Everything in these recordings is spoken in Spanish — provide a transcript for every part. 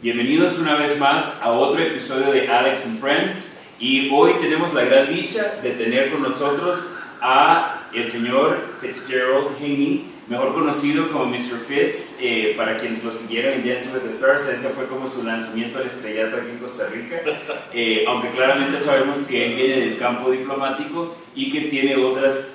Bienvenidos una vez más a otro episodio de Alex and Friends, y hoy tenemos la gran dicha de tener con nosotros a el señor Fitzgerald Haney, mejor conocido como Mr. Fitz. Para quienes lo siguieron en Dancing with the Stars, ese fue como su lanzamiento al estrellato aquí en Costa Rica, aunque claramente sabemos que él viene del campo diplomático y que tiene otros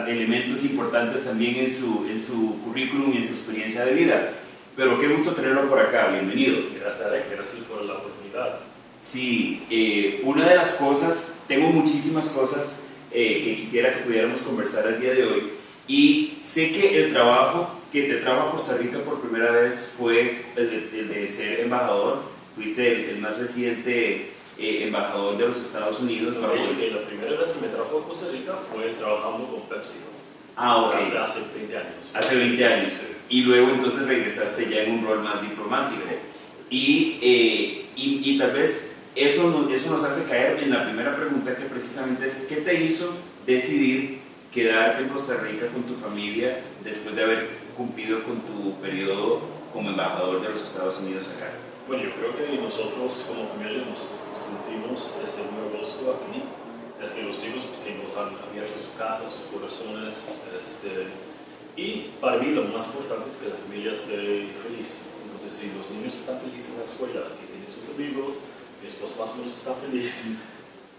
elementos importantes también en su currículum y en su experiencia de vida. Pero qué gusto tenerlo por acá, bienvenido. Gracias, Alex, gracias por la oportunidad. Sí, una de las cosas, tengo muchísimas cosas que quisiera que pudiéramos conversar el día de hoy, y sé que el trabajo que te trajo a Costa Rica por primera vez fue el de ser embajador. Fuiste el más reciente embajador de los Estados Unidos. De hecho, que la primera vez que me trajo a Costa Rica fue trabajando con Pepsi. Ok. Hace 20 años. Hace 20 años. Sí. Y luego entonces regresaste ya en un rol más diplomático. Sí. Y tal vez eso nos hace caer en la primera pregunta, que precisamente es: ¿qué te hizo decidir quedarte en Costa Rica con tu familia después de haber cumplido con tu periodo como embajador de los Estados Unidos acá? Bueno, yo creo que nosotros como familia nos sentimos muy a gusto aquí. Es que los chicos que nos han abierto su casa, sus corazones, y para mí lo más importante es que la familia esté feliz. Entonces, si los niños están felices en la escuela, que tienen sus amigos, mi esposa más o menos está feliz,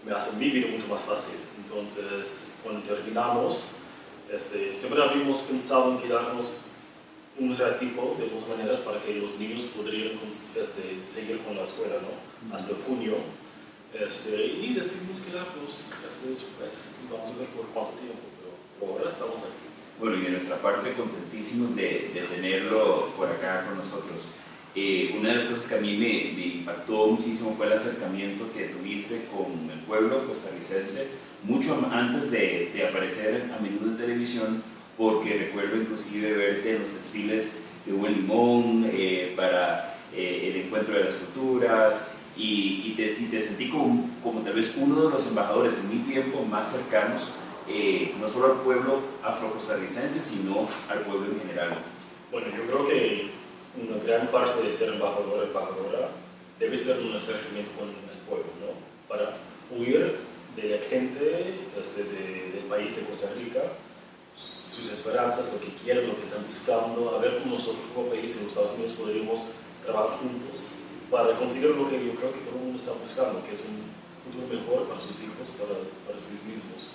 me hacen vivir mucho más fácil. Entonces, cuando terminamos, siempre habíamos pensado en quedarnos un ratito de dos maneras para que los niños podrían seguir con la escuela, ¿no? Hasta junio. Y decidimos quedarnos después, y vamos a ver por cuánto tiempo, pero por ahora estamos aquí. Bueno, y de nuestra parte contentísimos de tenerlo por acá con nosotros. Una de las cosas que a mí me impactó muchísimo fue el acercamiento que tuviste con el pueblo costarricense, mucho antes de aparecer a menudo en televisión, porque recuerdo inclusive verte en los desfiles que hubo en Limón para el encuentro de las culturas, y te sentí como tal vez uno de los embajadores en mi tiempo más cercanos, no solo al pueblo afrocostarricense, sino al pueblo en general. Bueno, yo creo que una gran parte de ser embajador, embajadora, debe ser un acercamiento con el pueblo, ¿no? Para huir de la gente del país de Costa Rica, sus esperanzas, lo que quieren, lo que están buscando, a ver cómo nosotros como país en los Estados Unidos podríamos trabajar juntos para conseguir lo que yo creo que todo el mundo está buscando, que es un futuro mejor para sus hijos, para sí mismos.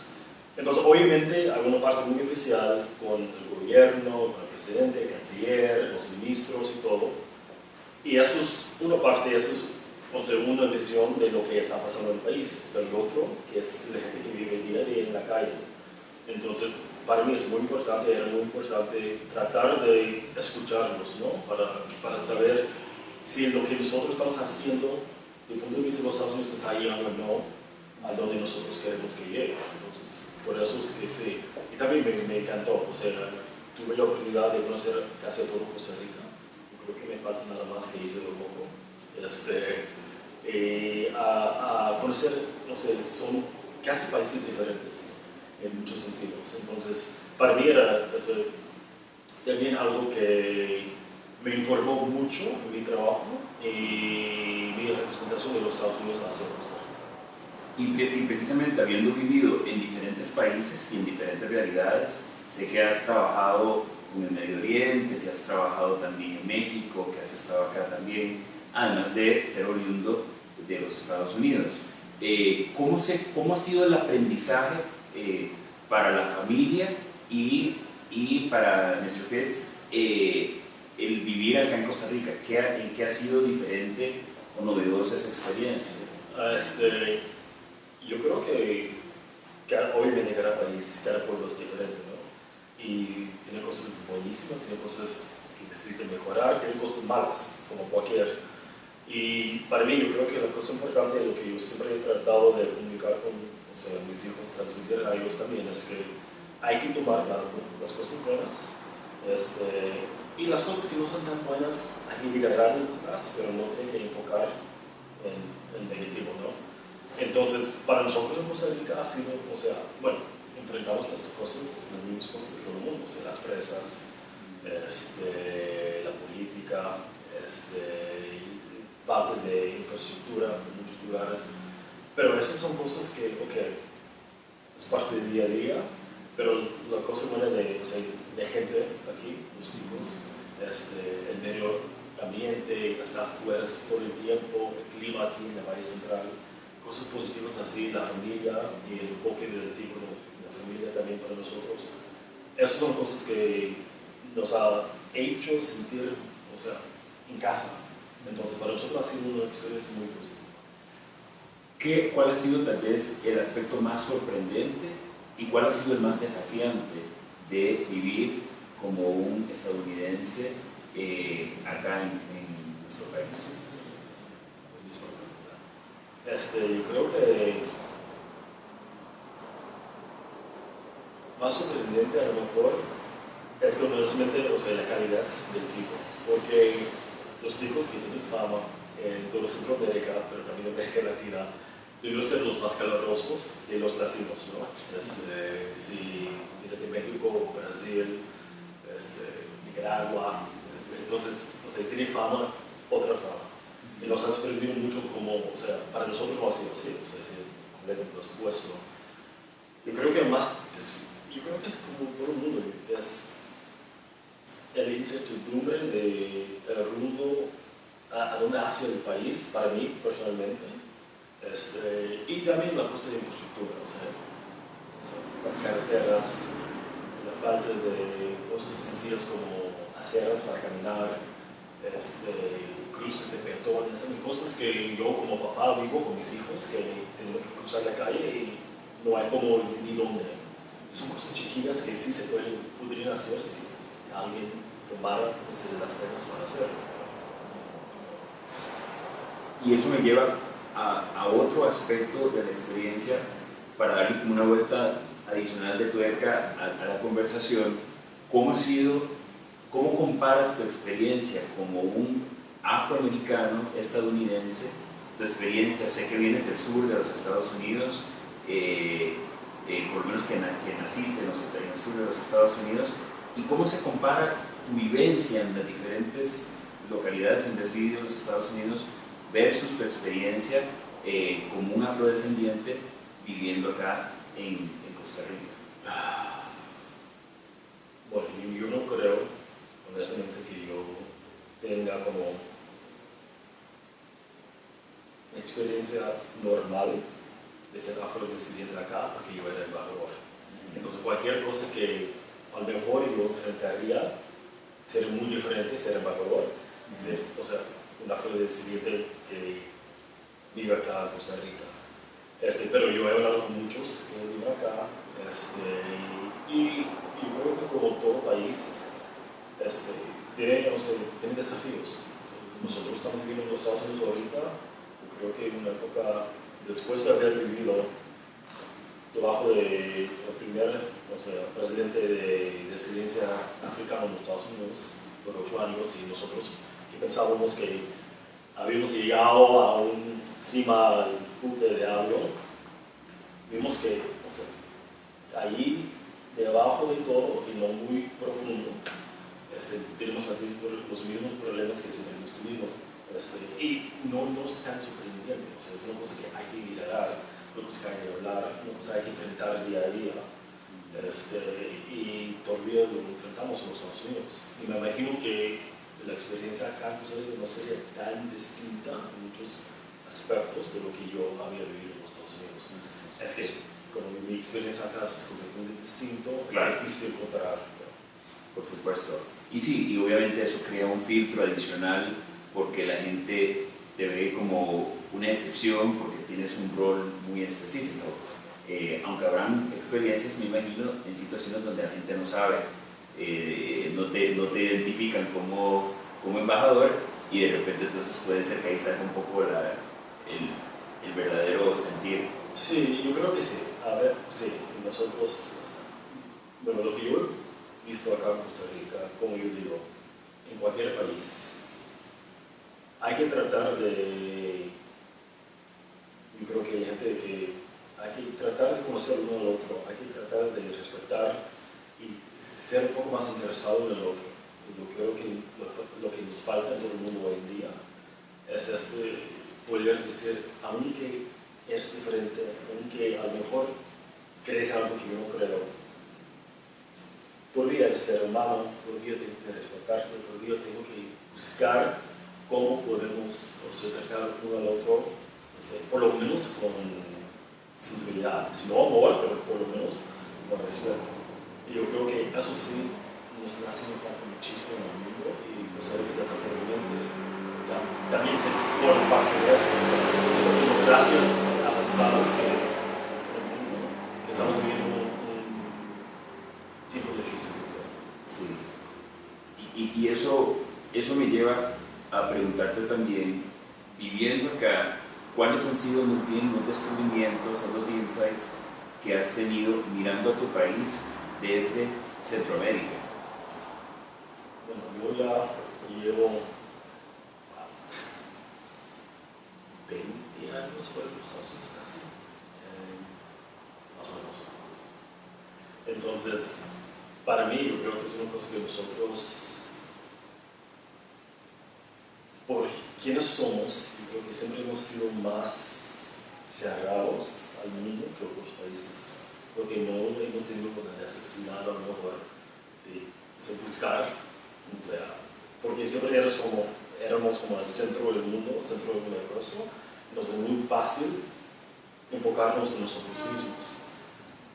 Entonces, obviamente, hay una parte muy oficial con el gobierno, con el presidente, el canciller, los ministros y todo. Y eso es una parte, eso es una visión de lo que está pasando en el país. Pero el otro, que es la gente que vive día a día en la calle. Entonces, para mí es muy importante, era muy importante tratar de escucharlos, ¿no? Para saber si lo que nosotros estamos haciendo, desde el punto de vista de los Estados Unidos, está llegando o no a donde nosotros queremos que llegue. Entonces, por eso es que sí. Y también me encantó, o sea, tuve la oportunidad de conocer casi a todo Costa Rica. Yo creo que me falta nada más que hice lo poco. A conocer, no sé, son casi países diferentes en muchos sentidos. Entonces, para mí era también algo que me informó mucho en mi trabajo y mi representación de los Estados Unidos hacia Costa Rica. Y precisamente habiendo vivido en diferentes países y en diferentes realidades, sé que has trabajado en el Medio Oriente, que has trabajado también en México, que has estado acá también, además de ser oriundo de los Estados Unidos. ¿Cómo ha sido el aprendizaje para la familia y para Mr. Fitz el vivir acá en Costa Rica? ¿En qué ha sido diferente o novedosa esa experiencia? Yo creo que obviamente cada país, cada pueblo es diferente, ¿no? Y tiene cosas buenísimas, tiene cosas que necesitan mejorar, tiene cosas malas, como cualquier. Y para mí yo creo que la cosa importante, lo que yo siempre he tratado de comunicar con mis hijos, transmitir a ellos también, es que hay que tomar las cosas buenas, y las cosas que no son tan buenas hay que liderarlas, pero no tiene que enfocar en negativo, ¿no? Entonces, para nosotros en Costa Rica ha sido, enfrentamos las mismas cosas de todo el mundo, o sea, las presas, la política, falta de infraestructura en muchos lugares. Pero esas son cosas que, es parte del día a día, pero la cosa buena de, de gente aquí, los chicos, el medio ambiente, estar fuera todo el tiempo, el clima aquí en la Valle Central, cosas positivas así, la familia y el enfoque del tipo de la familia también para nosotros. Esas son cosas que nos ha hecho sentir, en casa. Entonces para nosotros ha sido una experiencia muy positiva. ¿Cuál ha sido tal vez el aspecto más sorprendente y cuál ha sido el más desafiante de vivir como un estadounidense acá en nuestro país? Yo creo que más sorprendente a lo mejor es que honestamente, la calidad del tipo, porque los tipos que tienen fama en todo Centroamérica, pero también en América Latina, deben ser los más calurosos de los latinos, ¿no? Si vienes de México, Brasil, Nicaragua, entonces, tienen fama, otra fama. Y nos ha sorprendido mucho como, para nosotros no ha sido así, es completamente expuesto. Yo creo que es como todo el mundo, es el incertidumbre del rumbo a dónde hacia el país, para mí personalmente, y también la cosa de infraestructura, las carreteras, la falta de cosas sencillas como aceras para caminar, cruces de peatones, cosas que yo como papá vivo con mis hijos, que tenemos que cruzar la calle y no hay como ni dónde. Son cosas chiquitas que sí se podrían hacer si alguien tomara las reglas para hacerlo. Y eso me lleva a otro aspecto de la experiencia para darle como una vuelta adicional de tuerca a la conversación. ¿Cómo comparas tu experiencia como un afroamericano estadounidense, tu experiencia, sé que vienes del sur de los Estados Unidos, por lo menos que naciste en el sur de los Estados Unidos, y cómo se compara tu vivencia en las diferentes localidades donde has vivido en los Estados Unidos versus tu experiencia como un afrodescendiente viviendo acá en Costa Rica? Bueno, yo no creo, honestamente, que yo tenga como experiencia normal de ser afrodescendiente acá, porque yo era embajador. Entonces, cualquier cosa que a lo mejor yo enfrentaría sería muy diferente ser embajador, ser, un afrodescendiente que vive acá en Costa Rica. Pero yo he hablado con muchos que viven acá, y yo creo que como todo país tiene desafíos. Nosotros estamos viviendo en los Estados Unidos ahorita, yo creo que en una época, después de haber vivido debajo del primer presidente de descendencia africana en los Estados Unidos por 8 años, y nosotros que pensábamos que habíamos llegado a un cima al punto de diablo, vimos que ahí debajo de todo y no muy profundo tenemos los mismos problemas que siempre hemos tenido, y no nos están sorprendiendo. Es una cosa que hay que liderar, una cosa que hay que hablar, una cosa que hay que enfrentar día a día, y todavía lo enfrentamos en los Estados Unidos. Y me imagino que la experiencia acá no sería tan distinta en muchos aspectos de lo que yo había vivido en los Estados Unidos. Es que como mi experiencia acá es completamente distinto, claro, es difícil comparar. Por supuesto. Y sí, y obviamente eso crea un filtro adicional porque la gente te ve como una excepción porque tienes un rol muy específico. Aunque habrán experiencias, me imagino, en situaciones donde la gente no sabe, no te identifican como embajador, y de repente entonces puede ser que ahí salga un poco el verdadero sentir. Sí, yo creo que sí. A ver, sí, nosotros, bueno, lo que yo he visto acá en Costa Rica, como yo digo, en cualquier país, hay que tratar de, yo creo que hay gente que hay que tratar de conocer uno al otro, hay que tratar de respetar y ser un poco más interesado en lo que nos falta en todo el mundo hoy en día. es poder decir, aunque eres diferente, aunque a lo mejor crees algo que yo no creo, todavía eres ser humano, todavía tengo que respetarte, todavía tengo que buscar cómo podemos tratar uno al otro, por lo menos con sensibilidad, si no amor, pero por lo menos con respeto. Y yo creo que eso sí nos hace muchísimo en el mundo y pues desafortunadamente también se forma parte de eso, las democracias avanzadas que estamos viviendo un tiempo difícil. Sí. Y eso me lleva a preguntarte también, viviendo acá, ¿cuáles han sido muy bien los descubrimientos o los insights que has tenido mirando a tu país desde Centroamérica? Bueno, yo ya llevo 20 años fuera de los Estados Unidos casi, más o menos. Entonces, para mí, yo creo que es una cosa que nosotros, por quienes somos, yo creo que siempre hemos sido más cerrados al mundo que otros países, porque no hemos tenido la necesidad a lo mejor de buscar, o sea, porque siempre éramos como el centro del mundo, el centro del universo, entonces es muy fácil enfocarnos en nosotros mismos.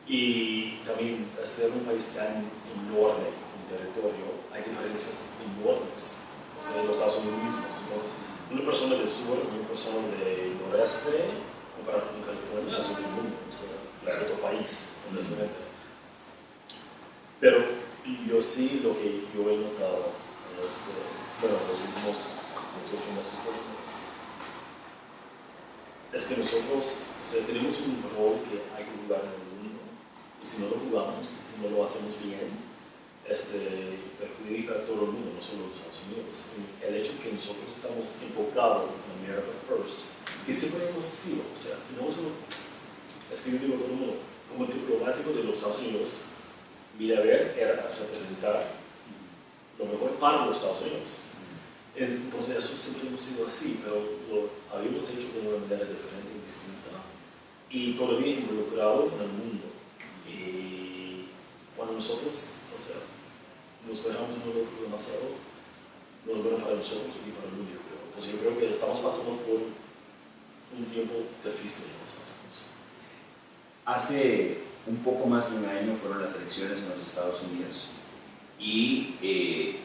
Y también al ser un país tan enorme en territorio, hay diferencias enormes, o sea, en los Estados Unidos mismos. Entonces, una persona del sur, una persona del noreste, comparado con California, es otro mundo, o sea, es otro país, honestamente. Pero yo sí, lo que yo he notado es que, bueno, los últimos 18 meses por lo menos, es que nosotros, o sea, tenemos un rol que hay que jugar en el mundo, y si no lo jugamos, no lo hacemos bien, perjudica a todo el mundo, no solo a los Estados Unidos. El hecho de que nosotros estamos enfocados en America First, que siempre hemos sido, o sea, no solo, es que yo digo a todo el mundo, como el diplomático de los Estados Unidos, mi deber era representar lo mejor para los Estados Unidos. Entonces, eso siempre hemos sido así, pero lo habíamos hecho de una manera diferente y distinta, y todavía involucrado en el mundo. Y cuando nosotros, o sea, nos esperamos uno al otro demasiado, no es bueno para nosotros y para el mundo, yo creo. Entonces, yo creo que estamos pasando por un tiempo difícil. Hace un poco más de un año fueron las elecciones en los Estados Unidos y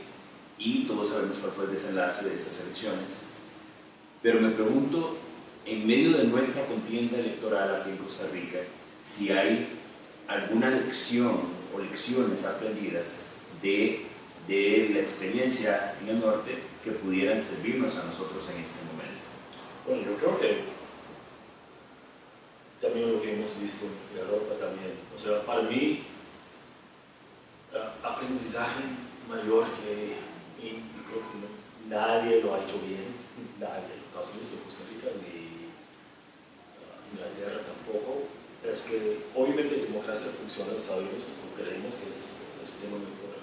todos sabemos cuál fue el desenlace de esas elecciones, pero me pregunto, en medio de nuestra contienda electoral aquí en Costa Rica, si hay alguna lección o lecciones aprendidas de la experiencia en el norte que pudieran servirnos a nosotros en este momento. Bueno, yo creo que también lo que hemos visto en Europa también, o sea, para mí, aprendizaje mayor que, y creo que nadie lo ha hecho bien, nadie, Estados Unidos, ni Costa Rica, ni Inglaterra tampoco, es que obviamente la democracia funciona, sabemos, o creemos que es el sistema mejor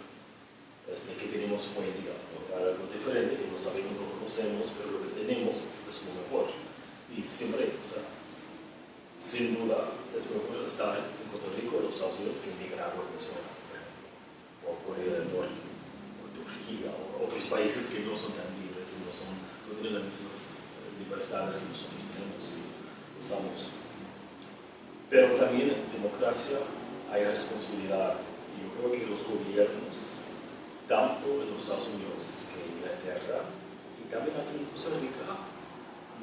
que tenemos hoy en día, ¿no? Algo diferente que no sabemos, no conocemos, pero lo que tenemos es lo mejor. Y siempre, o sea, sin duda, es mejor estar en Costa Rica o en los Estados Unidos que en Nicaragua o Venezuela, o Corea del Norte, o Turquía, o otros países que no son tan libres y no tienen las mismas libertades que nosotros tenemos y usamos. Pero también en democracia hay responsabilidad, y yo creo que los gobiernos, tanto en los Estados Unidos que en Inglaterra, y también aquí en Costa Rica,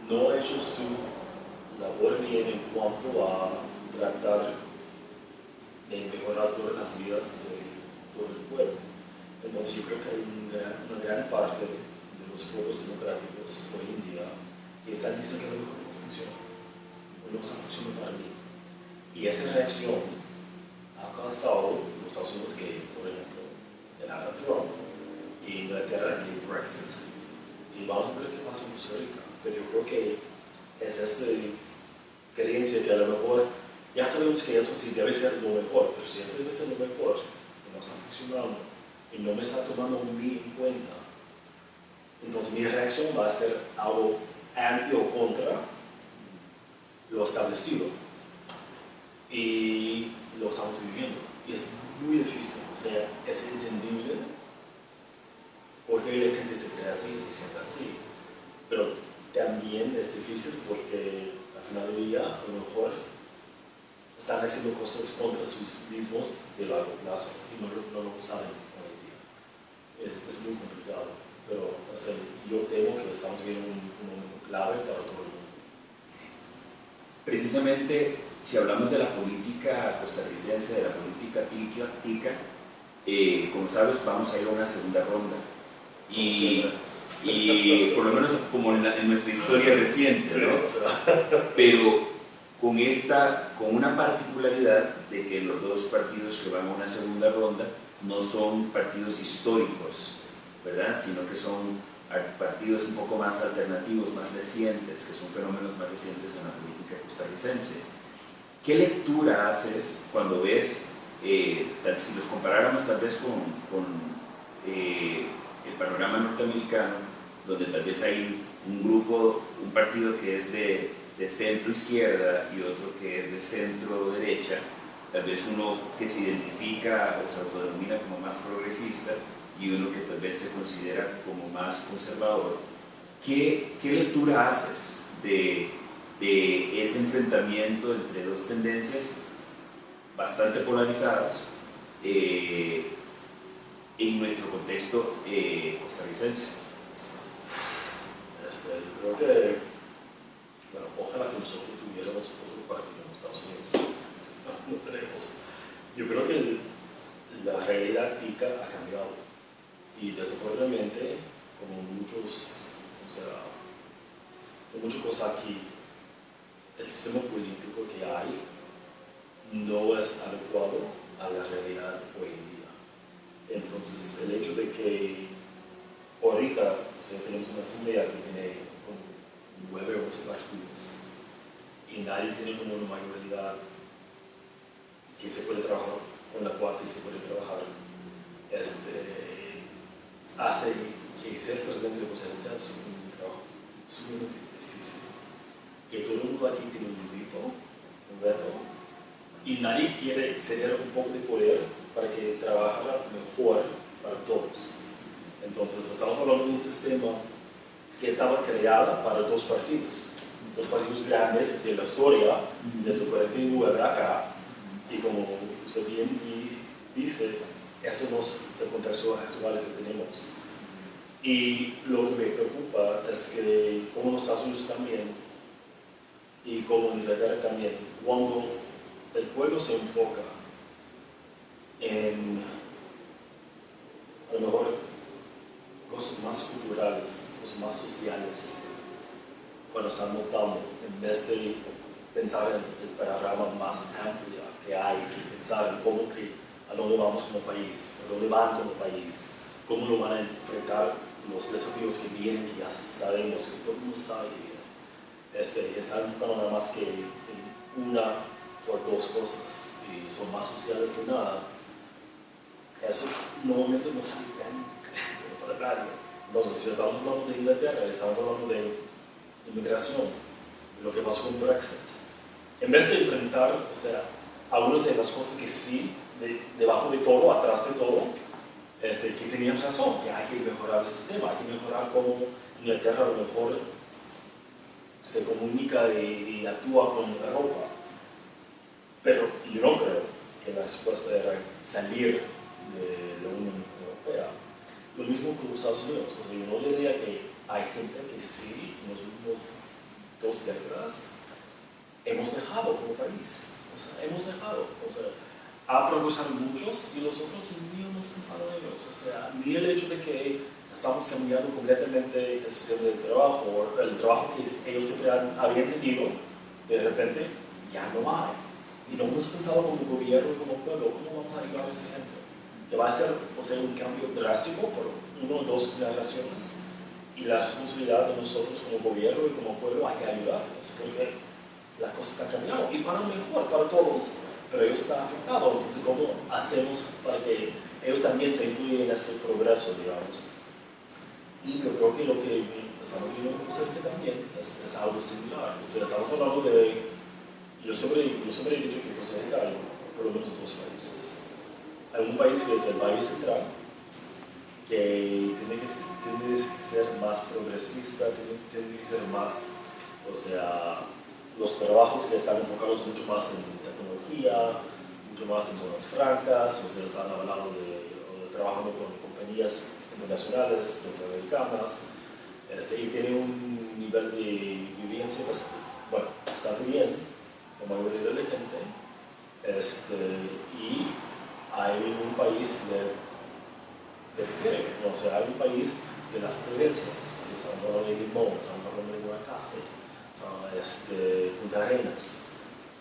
no han hecho su labor bien en cuanto a tratar de mejorar todas las vidas de todo el pueblo. Entonces yo creo que hay una gran parte de los pueblos democráticos hoy en día que están diciendo que no funciona, o no está funcionando para mí. Y esa reacción ha causado en los Estados Unidos que, por ejemplo, ganara Trump y Inglaterra y Brexit. Y vamos a ver qué pasa en Costa Rica. Pero yo creo que es esta creencia que a lo mejor ya sabemos que eso sí debe ser lo mejor, pero si eso debe ser lo mejor y no está funcionando y no me está tomando a mí en cuenta, entonces mi reacción va a ser algo anti o contra lo establecido. Y lo estamos viviendo. Y es muy difícil, o sea, es entendible por qué la gente se cree así, se siente así. Pero también es difícil porque al final del día, a lo mejor están haciendo cosas contra sus mismos de largo plazo y no lo saben hoy en día. Es muy complicado, pero o sea, yo temo que estamos viviendo un momento clave para todo el mundo. Precisamente, si hablamos de la política costarricense, de la política tica, como sabes, vamos a ir a una segunda ronda. Y por lo menos como en nuestra historia reciente, ¿no? Pero con una particularidad de que los dos partidos que van a una segunda ronda no son partidos históricos, ¿verdad? Sino que son partidos un poco más alternativos, más recientes, que son fenómenos más recientes en la política costarricense. ¿Qué lectura haces cuando ves, si los comparáramos tal vez con el panorama norteamericano, donde tal vez hay un partido que es de centro izquierda y otro que es de centro derecha, tal vez uno que se identifica o se autodenomina como más progresista y uno que tal vez se considera como más conservador? ¿Qué lectura haces de ese enfrentamiento entre dos tendencias bastante polarizadas en nuestro contexto costarricense? Yo creo que, bueno, ojalá que nosotros tuviéramos otro partido en Estados Unidos. No tenemos. Yo creo que la realidad tica ha cambiado y desafortunadamente, como muchas cosas aquí, el sistema político que hay no es adecuado a la realidad hoy en día. Entonces, el hecho de que ahorita tenemos una asamblea que tiene como 9 o 11 partidos y nadie tiene como una mayoría que se puede trabajar, con la cual se puede trabajar, hace que ser presidente de Costa Rica es un trabajo sumamente difícil. Que todo el mundo aquí tiene un veto, y nadie quiere ceder un poco de poder para que trabaje mejor para todos. Entonces, estamos hablando de un sistema que estaba creado para dos partidos grandes de la historia, desde 49 acá, y como usted bien dice, eso no es el contexto actual que tenemos. Y lo que me preocupa es que, como los Estados Unidos también, y como en Inglaterra también, cuando el pueblo se enfoca en, a lo mejor, cosas más culturales, cosas más sociales, cuando están notando, en vez de pensar en el panorama más amplio que hay, que pensar en cómo a dónde vamos como país, a dónde van como país, cómo lo van a enfrentar los desafíos que vienen, que ya sabemos, que todo el mundo sabe que vienen. Están enfocando nada más que en una o dos cosas, y son más sociales que nada. Eso normalmente no sale bien para nadie. Entonces, si estamos hablando de Inglaterra, estamos hablando de inmigración, lo que pasó con Brexit. En vez de enfrentar, algunas de las cosas que sí, debajo de todo, atrás de todo, que tenían razón, que hay que mejorar el sistema, hay que mejorar cómo Inglaterra a lo mejor se comunica y actúa con Europa. Pero yo no creo que la respuesta era salir de la Unión Europea. Lo mismo con los Estados Unidos. Yo no diría que hay gente que sí, en los últimos 2 décadas, hemos dejado como país. Hemos dejado. Ha progresado muchos y nosotros ni hemos pensado en ellos. Ni el hecho de que estamos cambiando completamente el sistema de trabajo, el trabajo que ellos siempre habían tenido, de repente ya no hay. Y no hemos pensado como gobierno y como pueblo, ¿cómo vamos a ayudar a esa gente? Que va a ser un cambio drástico por 1 o 2 generaciones, y la responsabilidad de nosotros como gobierno y como pueblo hay que ayudarles, porque las cosas están cambiando, y para mejor, para todos, pero ellos están afectados. Entonces, ¿cómo hacemos para que ellos también se incluyan en ese progreso, digamos? Y yo creo que lo que estamos viendo en Costa Rica también es algo similar. O sea, estamos hablando de... Yo siempre he dicho que en Costa Rica hay por lo menos dos países. Hay un país que es el Valle Central, que tiene que ser más progresista, tiene que ser más, o sea, los trabajos que están enfocados mucho más en tecnología, mucho más en zonas francas, o sea, están hablando trabajando con compañías internacionales, norteamericanas, y tiene un nivel de vivencia bastante bien, la mayoría de la gente, y hay un país de periférico, ¿no? O sea, hay un país de las provincias, estamos hablando de Limón, estamos hablando de Guanacaste, Punta Arenas,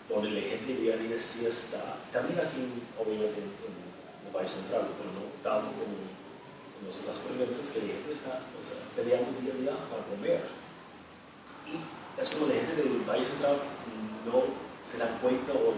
donde la gente día a día sí está, también aquí obviamente en el Valle Central, pero no tanto como en las provincias, que la gente está, o sea, peleando día a día para comer. Y es como la gente del Valle Central no se dan cuenta, o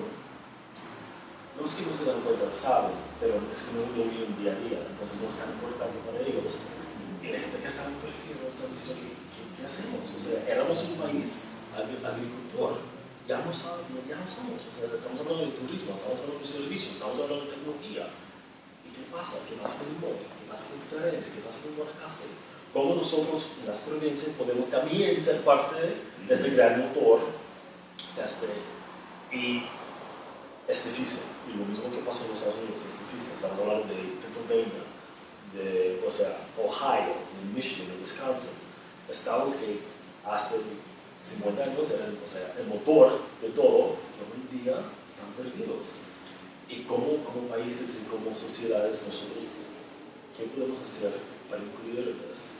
no es que no se dan cuenta, saben, pero es que no lo viven día a día, entonces no es tan importante para ellos. Y la gente que está en el perfil está diciendo, ¿qué hacemos? O sea, éramos un país agricultor, ya no somos, o sea, estamos hablando de turismo, estamos hablando de servicios, estamos hablando de tecnología. ¿Y qué pasa? ¿Qué pasa con Limón? ¿Qué pasa con Punta Arenas? ¿Qué pasa con Guanacaste? ¿Cómo nosotros en las provincias podemos también ser parte de este gran motor? Y es difícil. Y lo mismo que pasa en los Estados Unidos es difícil. Estamos hablando de Pennsylvania, o sea, Ohio, de Michigan, de Wisconsin. Estados que hace 50 años eran, o sea, el motor de todo, y hoy en día están perdidos. Y como países y como sociedades, nosotros, ¿qué podemos hacer para incluirles,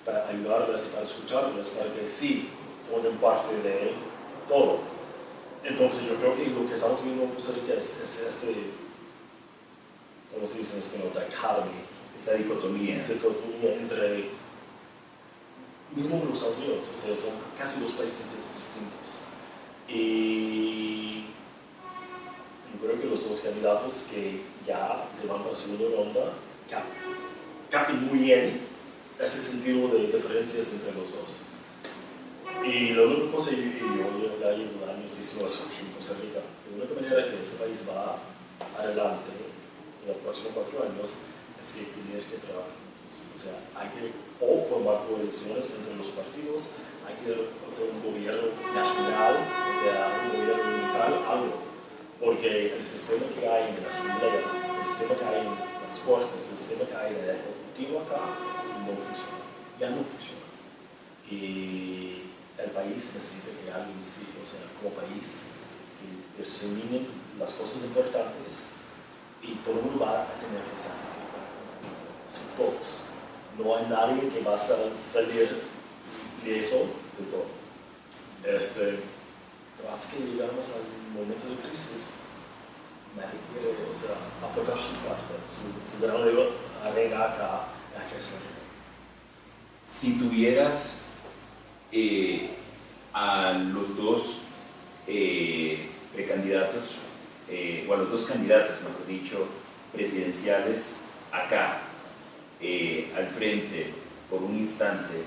para ayudarles, para escucharles, para que sí formen parte de todo? Entonces yo creo que lo que estamos viendo en Costa Rica es ¿cómo se dice en español? Dichotomy. Esta dicotomía Entre, mismo los Estados Unidos, o sea, son casi dos países distintos. Y yo creo que los dos candidatos que ya se van para la segunda ronda captan muy bien ese sentido de diferencias entre los dos. Y la única cosa, y yo ya llevo años diciendo eso aquí en Costa Rica, la única manera que ese país va adelante en los próximos 4 años es que tiene que trabajar juntos. O sea, hay que formar coaliciones entre los partidos, hay que hacer un gobierno nacional, o sea, un gobierno militar, algo. Porque el sistema que hay en la Asamblea, el sistema que hay en las Cortes, el sistema que hay en el Ejecutivo acá, no funciona. Ya no funciona. Y el país necesita que alguien sí, o sea, como país, que determinen las cosas importantes y todo el mundo va a tener que sacrificar. Todos. No hay nadie que va a salir de eso de todo. Pero hasta que llegamos al momento de crisis, nadie quiere, o sea, aportar su parte, su grano de arena acá, hay que hacerlo. Si tuvieras a los dos precandidatos, o a los dos candidatos, mejor dicho, presidenciales acá, al frente, por un instante,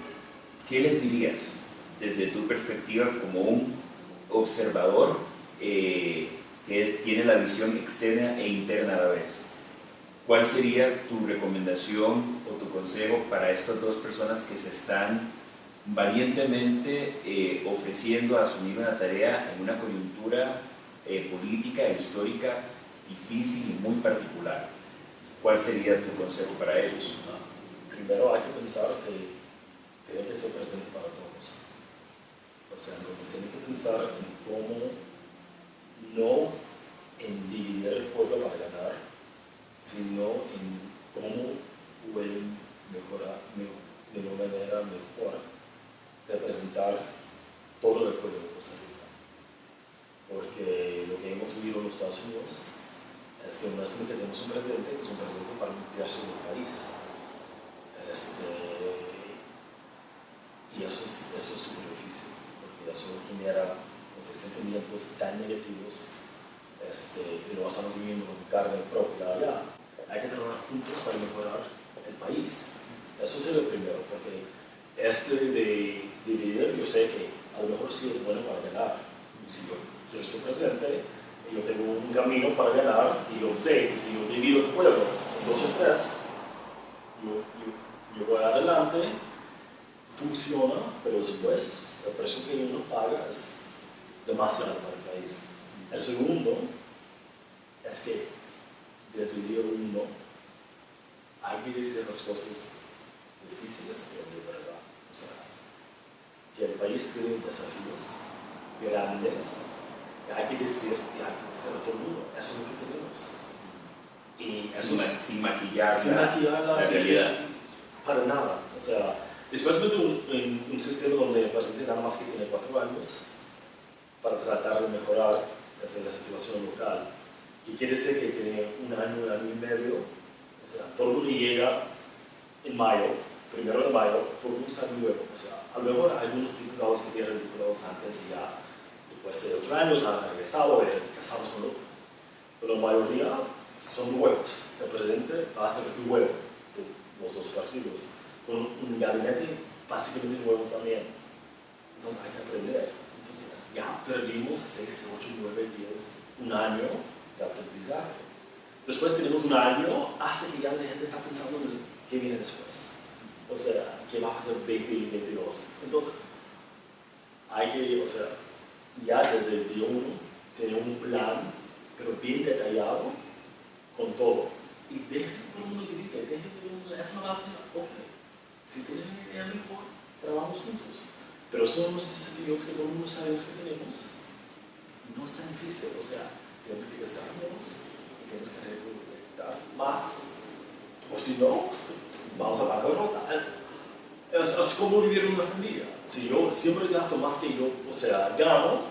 ¿qué les dirías desde tu perspectiva como un observador que tiene la visión externa e interna a la vez? ¿Cuál sería tu recomendación o tu consejo para estas dos personas que se están valientemente ofreciendo a asumir una tarea en una coyuntura política e histórica difícil y muy particular? ¿Cuál sería tu consejo para ellos? Primero hay que pensar que tiene que ser presente para todos. O sea, entonces tiene que pensar en cómo, no en dividir el pueblo para ganar, sino en cómo pueden mejorar de una manera mejor representar todo el pueblo de Costa Rica. Porque lo que hemos vivido en los Estados Unidos es que no es que tenemos un presidente, es un presidente para un tercio del país. Y eso es súper difícil, porque eso genera sentimientos tan negativos, y lo estamos viviendo con carne propia allá. Hay que trabajar juntos para mejorar el país. Eso sería el primero, porque de dividir, yo sé que a lo mejor sí es bueno para ganar. Si yo quiero ser presidente, yo tengo un camino para ganar y yo sé que si yo divido el pueblo en 2 o 3, yo voy adelante, funciona, pero después el precio que uno paga es demasiado para el país. El segundo es que desde el día 1 hay que decir las cosas difíciles, pero de verdad. O sea, que el país tiene desafíos grandes, y hay que decir a todo el mundo, eso es lo que tenemos. Y eso sin maquillar la realidad. Para nada. O sea, después de un sistema donde el presidente nada más que tiene 4 años para tratar de mejorar la situación local. Y quiere decir que tiene un año y medio. O sea, todo el mundo llega en mayo, 1 de mayo, todo el mundo está nuevo. O sea, a lo mejor algunos diputados que eran diputados antes y ya después de 8 años han regresado y casados con otro. Pero la mayoría son nuevos. El presidente va a ser nuevo de los 2 partidos, con un gabinete básicamente nuevo también. Entonces hay que aprender. Entonces ya perdimos 6, 8, 9, 10, un año de aprendizaje. Después tenemos un año hasta que ya la gente está pensando en qué viene después. O sea, qué va a hacer 2022. Entonces, hay que, o sea, ya desde el día 1 tener un plan, pero bien detallado, con todo. Y dejen que todo el mundo grite, dejen que todo el mundo, es una batalla, ok. Si tienen una idea mejor, trabajamos juntos. Pero son los desafíos que todo el mundo sabemos que tenemos. No es tan difícil, o sea, tenemos que gastar menos y tenemos que recolectar más. O si no, vamos a bancarrota. Es como vivir en una familia. Si yo siempre gasto más que yo, o sea, gano,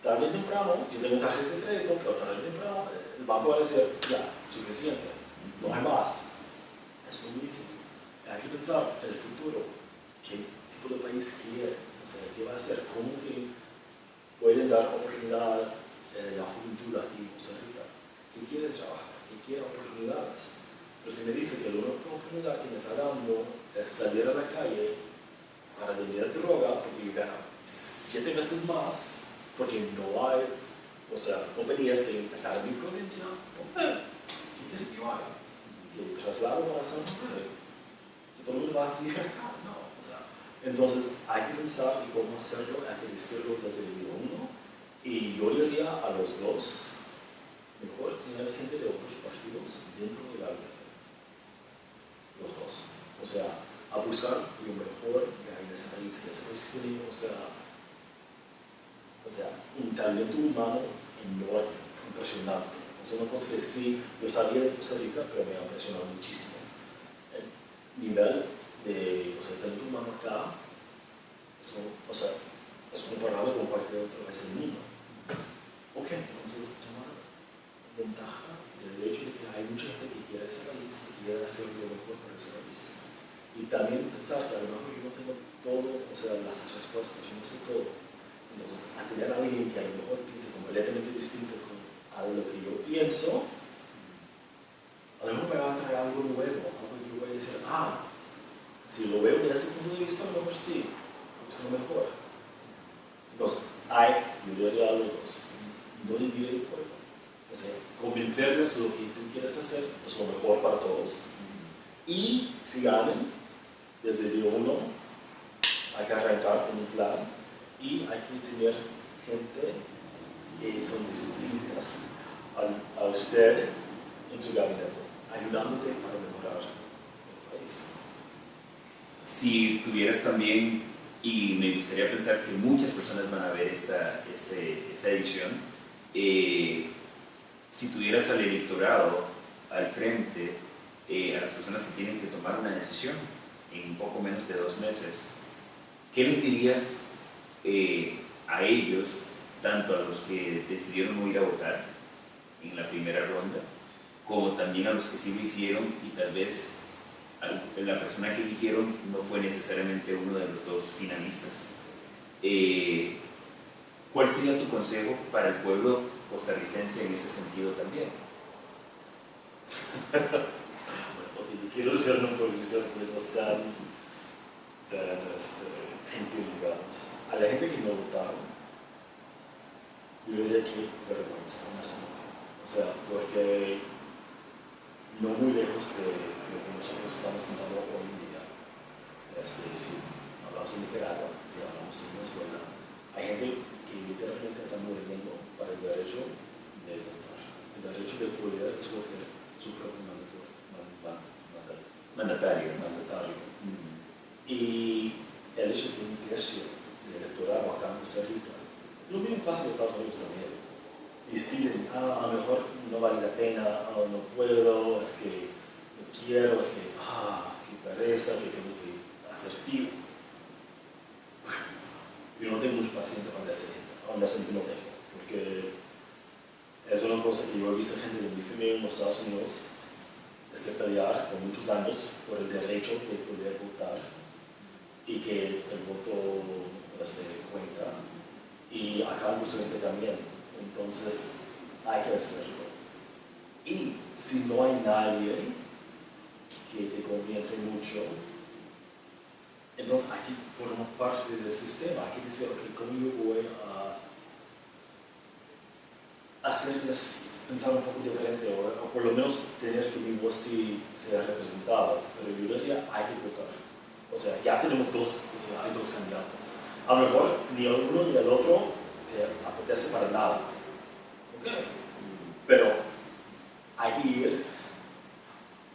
tarde o temprano, yo tengo tarjetas de crédito, pero tarde o temprano, el banco va a decir, ya, suficiente, no hay más. Es lo mismo. Hay que pensar en el futuro, qué tipo de país quiere, o sea, qué va a hacer, cómo que pueden dar oportunidad a la juventud aquí en Costa Rica, que quiere trabajar, que quiere oportunidades. Pero si me dice que la única oportunidad que me está dando es salir a la calle para vender droga, porque yo gano 7 veces más, porque no hay, o sea, compañías que están en mi provincia, ¿qué quiere que yo haga? Que traslado para San José, que todo el mundo va a vivir acá, no, o sea, entonces hay que pensar en cómo hacerlo, hay que decirlo desde el día 1, y yo diría a los dos, mejor tener gente de otros partidos dentro del gabinete, los dos, o sea, a buscar lo mejor que hay en ese país tiene, o sea, un talento humano enorme, impresionante. Es una cosa que sí, yo sabía de Costa Rica, pero me ha impresionado muchísimo. El nivel de talento humano acá, o sea, es comparable con cualquier otro país del mundo. Ok, entonces, tomar ventaja del hecho de que hay mucha gente que quiere ese país, que quiere hacer lo mejor para ese país. Y también pensar que a lo mejor yo no tengo todo, o sea, las respuestas, yo no sé todo. Entonces, a tener a alguien que a lo mejor piense completamente distinto a lo que yo pienso, a lo mejor me va a traer algo nuevo, algo que yo voy a decir, si lo veo desde ese punto de vista, a lo mejor sí, es lo mejor. Entonces, yo diría a los dos, no dividir el pueblo. O sea, convencerles lo que tú quieres hacer es lo mejor para todos. Y si ganen, desde el día 1, hay que arrancar con un plan y hay que tener gente que son distintas a usted en su gabinete, ayudándote para mejorar el país. Si tuvieras también, y me gustaría pensar que muchas personas van a ver esta edición, si tuvieras al electorado al frente, a las personas que tienen que tomar una decisión en poco menos de 2 meses, ¿qué les dirías a ellos, tanto a los que decidieron no ir a votar en la primera ronda, como también a los que sí lo hicieron y tal vez la persona que eligieron no fue necesariamente uno de los 2 finalistas? ¿Cuál sería tu consejo para el pueblo costarricense en ese sentido también? Bueno, quiero ser un progresista, pero tan gentil, digamos. A la gente que no votaron, yo diría que vergüenza, honestamente. O sea, porque no muy lejos de lo que nosotros estamos intentando hoy en día. Si hablamos en Nicaragua, si hablamos en Venezuela, hay gente que literalmente está muriendo para el derecho de votar, el derecho de poder escoger su propio mandatario. Y el hecho de que un tercio del electorado acá en Costa Rica, lo mismo pasa en Estados Unidos también, deciden, a lo mejor no vale la pena, no puedo, es que no quiero, es que, qué pereza, que tengo que hacer fila. Yo no tengo mucha paciencia para esa gente, honestamente no tengo, porque es una cosa que yo he visto gente de mi familia en los Estados Unidos pelear por muchos años por el derecho de poder votar y que el voto cuenta, y acá en Costa Rica también. Entonces hay que hacerlo. Y si no hay nadie que te convence mucho, entonces hay que formar parte del sistema, hay que decir, ok, ¿cómo yo voy a hacerles pensar un poco diferente, o por lo menos tener que mi voz sí sea representada? Pero yo diría, hay que votar. O sea, ya tenemos dos, hay dos candidatos. A lo mejor ni el uno ni el otro te apetece para nada. Okay. Pero hay que ir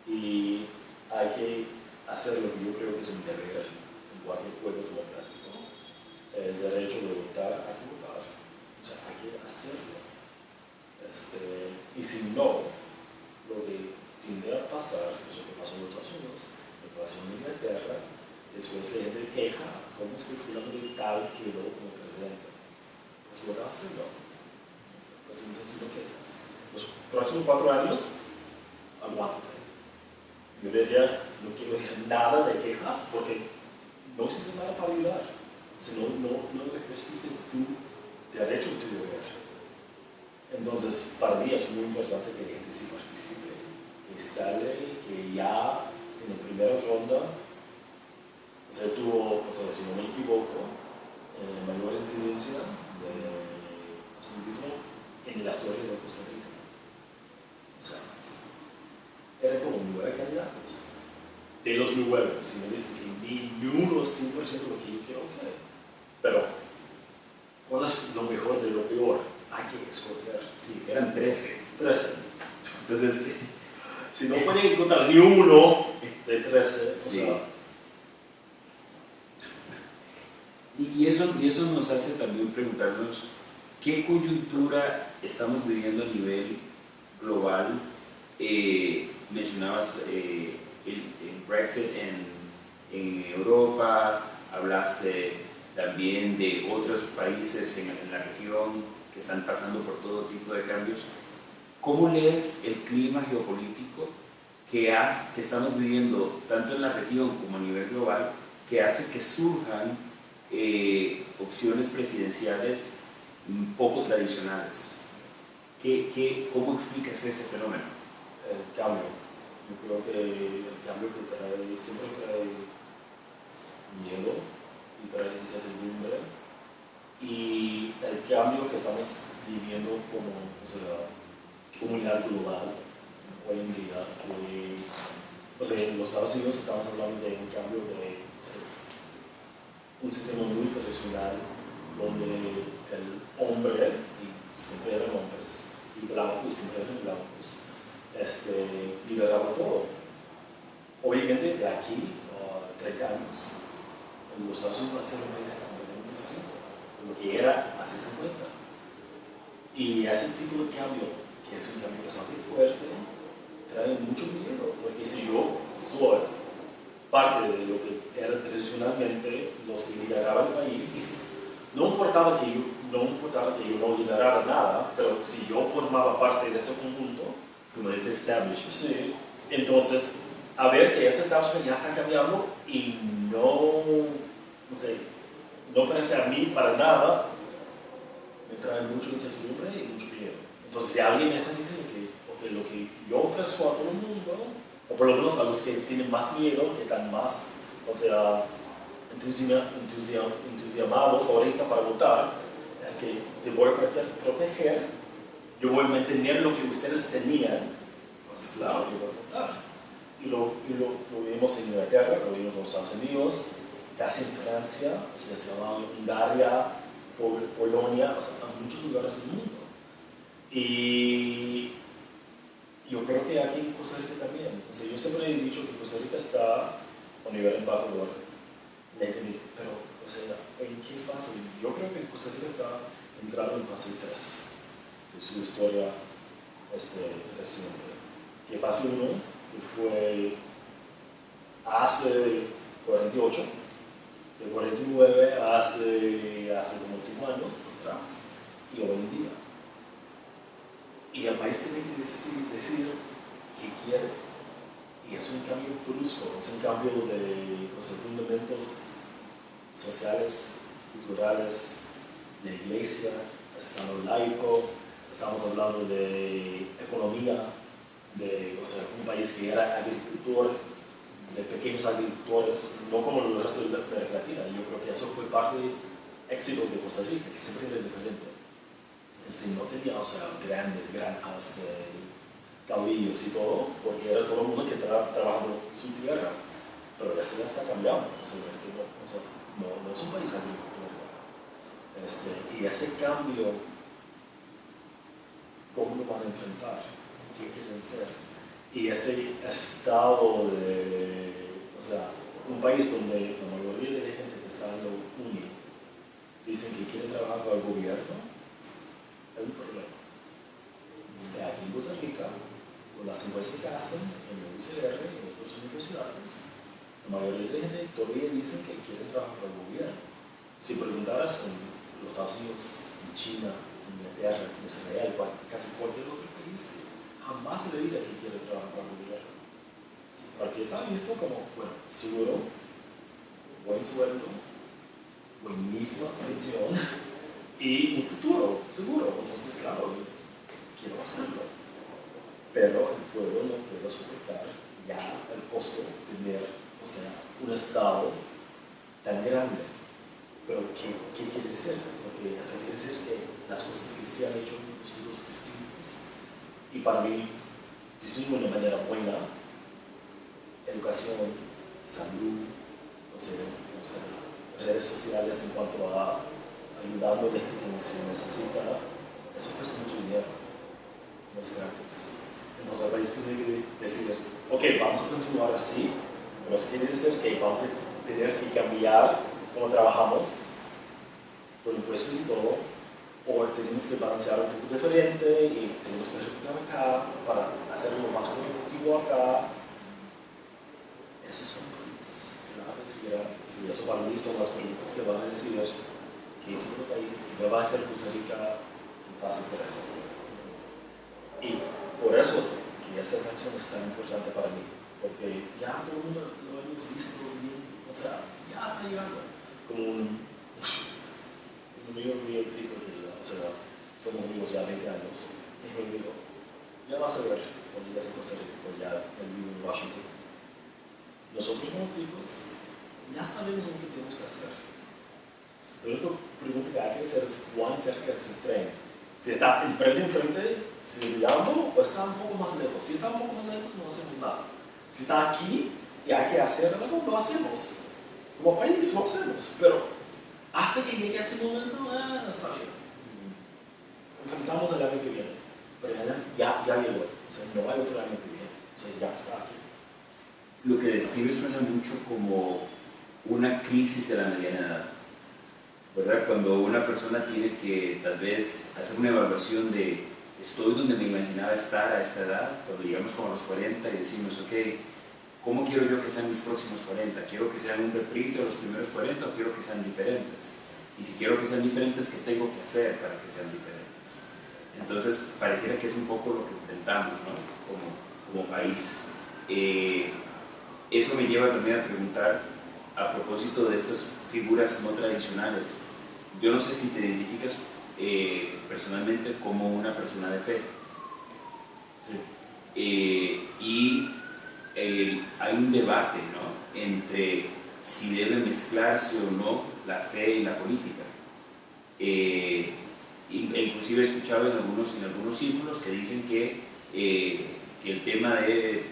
y hay que hacer lo que yo creo que es un deber en cualquier pueblo democrático. El derecho de votar, hay que votar. O sea, hay que hacerlo. Y si no, lo que tiende a pasar, es lo que pasó en Estados Unidos, lo que pasó en Inglaterra, después la gente queja, ¿cómo es que fulano de tal quedó como presidente? Pues votaste, no. Pues entonces no quejas. Los próximos 4 años, aguántate. Yo diría, no quiero decir nada de quejas, porque no hiciste nada para ayudar. O sea, no ejerciste tu derecho y tu deber. Entonces, para mí es muy importante que la gente sí participe, que sale, que ya en la primera ronda, o sea, tuvo, si no me equivoco, mayor incidencia de absentismo en la historia de Costa Rica. O sea, eran como 9 candidatos. De los 9, si me dicen que ni uno es 100% lo que yo quiero, ok. Pero, ¿cuál es lo mejor de lo peor? Hay que escoger. Sí, eran 13. Entonces, si no pueden encontrar ni uno de 13, sí. O sea. Y eso nos hace también preguntarnos qué coyuntura estamos viviendo a nivel global. Mencionabas el Brexit en Europa, hablaste también de otros países en la región que están pasando por todo tipo de cambios. ¿Cómo lees el clima geopolítico que estamos viviendo tanto en la región como a nivel global, que hace que surjan opciones presidenciales poco tradicionales? ¿Cómo explicas ese fenómeno? El cambio. Yo creo que el cambio que siempre trae miedo y trae incertidumbre, y el cambio que estamos viviendo como comunidad global hoy en día, que en los Estados Unidos estamos hablando de un cambio de un sistema muy tradicional donde el hombre, y siempre eran hombres, y blancos, y siempre eran blancos, liberaba todo. Obviamente de aquí a 30 años, en los Estados Unidos va a ser un país completamente distinto de lo que era hace 50. Y ese tipo de cambio, que es un cambio bastante fuerte, trae mucho miedo, porque si yo soy parte de lo que era tradicionalmente los que lideraban el país, y no importaba que yo no liderara nada, pero si yo formaba parte de ese conjunto, Como ese establishment. sí, entonces, a ver que ese establishment ya está cambiando y no parece a mí para nada, me trae mucho incertidumbre y mucho miedo. Entonces, si alguien me está diciendo que lo que yo ofrezco a todo el mundo o por lo menos a los que tienen más miedo, que están más, o sea, entusiasmados ahorita para votar, es que te voy a proteger, yo voy a mantener lo que ustedes tenían, pues claro, yo voy a votar. Y lo vimos en Inglaterra, lo vimos en los Estados Unidos, casi en Francia, o sea, se llama Hungaria, Polonia, o sea, en muchos lugares del mundo. Y yo creo que aquí en Costa Rica también. O sea, yo siempre he dicho que Costa Rica está a nivel embajador, pero, o sea, ¿en qué fase? Yo creo que Costa Rica está entrando en fase 3 de su historia reciente. Que fase 1, que fue hace 48, de 49 hace como 5 años atrás, y hoy en día. Y el país tiene que decidir qué quiere. Y es un cambio brusco, es un cambio de los fundamentos sociales, culturales, de iglesia, estado laico, estamos hablando de economía, o sea, un país que era agricultor, de pequeños agricultores, no como el resto de América Latina. Yo creo que eso fue parte del éxito de Costa Rica, que siempre era diferente. No tenía, o sea, grandes granjas de caudillos y todo, porque era todo el mundo que estaba trabajando su tierra. Pero eso ya está cambiando, o sea, no es un país agrícola. Y ese cambio, ¿cómo lo van a enfrentar? ¿Qué quieren ser? Y ese estado o sea, un país donde la mayoría de la gente que está en la uni dicen que quieren trabajar para el gobierno, es un problema. Aquí en Costa Rica, con las encuestas que hacen en la UCR y en otras universidades, la mayoría de la gente todavía dicen que quieren trabajar para el gobierno. Si preguntaras en los Estados Unidos, en China, en Inglaterra, en Israel, casi cualquier otro país, jamás se le diga que quiere trabajar para el gobierno. Aquí está visto como, bueno, seguro, buen sueldo, buenísima pensión y un futuro, seguro. Entonces, claro, quiero hacerlo. Pero el pueblo no puede soportar ya el costo de tener, o sea, un Estado tan grande. Pero, ¿qué quiere decir? Porque eso quiere decir que las cosas que se han hecho en los estudios distintos, y para mí, distinto de una manera buena, educación, salud, o sea, redes sociales en cuanto a ayudando a la gente que se necesita, eso cuesta mucho dinero, no es gratis. Entonces el país tiene que decidir, ok, vamos a continuar así, pero eso quiere decir que vamos a tener que cambiar cómo trabajamos, por impuestos y todo, o tenemos que balancear un poco diferente y tenemos que recuperar acá para hacerlo más competitivo acá. Esas son preguntas claves y grandes. Y eso para mí son las preguntas que van a decir qué tipo de país va a ser Costa Rica en fase 3. Y por eso es que esa acción es tan importante para mí, porque ya todo el mundo lo hemos visto bien, o sea, ya está llegando. Como un amigo mío, chico, o sea, somos amigos ya 20 años, y me dijo, ya vas a ver cuando llegas a Costa Rica, porque ya él vive en Washington. Nosotros como tipos ya sabemos lo que tenemos que hacer. La única pregunta que hay que hacer es cuán cerca es el tren. Si está enfrente, si llamo, o está un poco más lejos. Si está un poco más lejos, no hacemos nada. Si está aquí y hay que hacer algo, lo hacemos. Como país, lo hacemos. Pero hasta que llegue ese momento, está bien. Enfrentamos el año que viene. Pero ya llegó. O sea, no hay otro año que viene. O sea, ya está aquí. Lo que describe suena mucho como una crisis de la mediana edad, ¿verdad? Cuando una persona tiene que tal vez hacer una evaluación de estoy donde me imaginaba estar a esta edad, cuando llegamos como a los 40 y decimos, ok, ¿cómo quiero yo que sean mis próximos 40? ¿Quiero que sean un reprise de los primeros 40 o quiero que sean diferentes? Y si quiero que sean diferentes, ¿qué tengo que hacer para que sean diferentes? Entonces, pareciera que es un poco lo que intentamos, ¿no? Como país. Eso me lleva también a preguntar, a propósito de estas figuras no tradicionales, yo no sé si te identificas personalmente como una persona de fe. Sí. Y hay un debate, ¿no?, entre si debe mezclarse o no la fe y la política. Inclusive he escuchado en algunos círculos que dicen que el tema de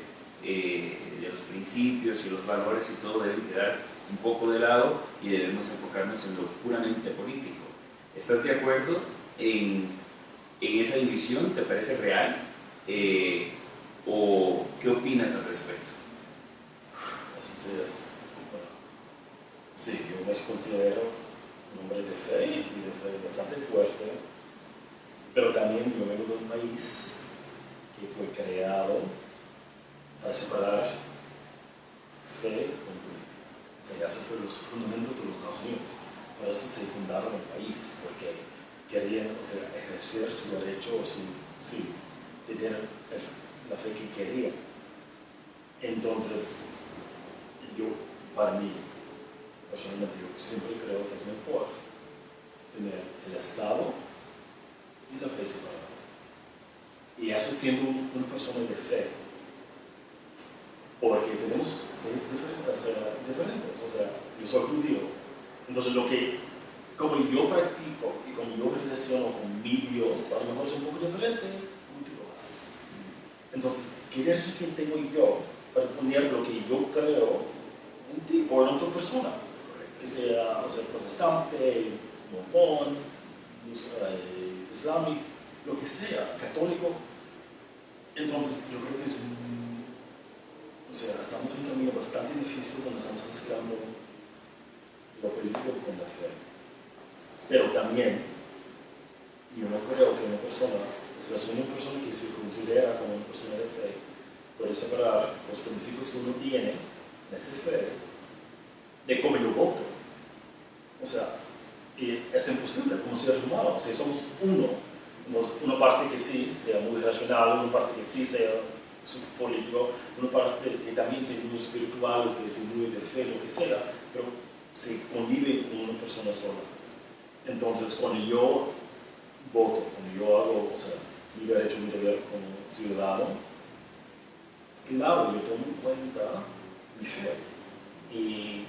los principios y los valores y todo deben quedar un poco de lado y debemos enfocarnos en lo puramente político. ¿Estás de acuerdo en esa división? ¿Te parece real? ¿O qué opinas al respecto? Entonces, bueno, sí, yo me considero un hombre de fe y de fe bastante fuerte, pero también yo vengo de un país que fue creado para separar fe con política. O sea, eso fue los fundamentos de los Estados Unidos. Por eso se fundaron el país, porque querían, o sea, ejercer su derecho o de tener la fe que querían. Entonces, para mí, personalmente, yo siempre creo que es mejor tener el Estado y la fe separada. Y eso siendo una persona de fe, porque tenemos fe diferentes, o sea, yo soy judío, entonces como yo practico y como yo relaciono con mi Dios, a lo mejor es un poco diferente como tú lo haces. Entonces, ¿qué derecho que tengo yo para poner lo que yo creo en ti o en otra persona? Que sea, o sea, protestante, mormón, islámico, lo que sea, católico. Entonces, yo creo que o sea, estamos en un camino bastante difícil cuando estamos mezclando lo político con la fe. Pero también, yo no creo que una persona, si es una persona que se considera como una persona de fe, puede separar los principios que uno tiene en esta fe de cómo yo voto. O sea, y es imposible como seres humanos, si somos uno. Entonces, una parte que sí sea muy racional, una parte que sí sea político, una parte que también sea muy espiritual, o que sea muy de fe, lo que sea, pero se convive con una persona sola. Entonces, cuando yo voto, cuando yo hago, o sea, mi derecho, mi deber como ciudadano, claro, yo tomo en cuenta mi fe. Y,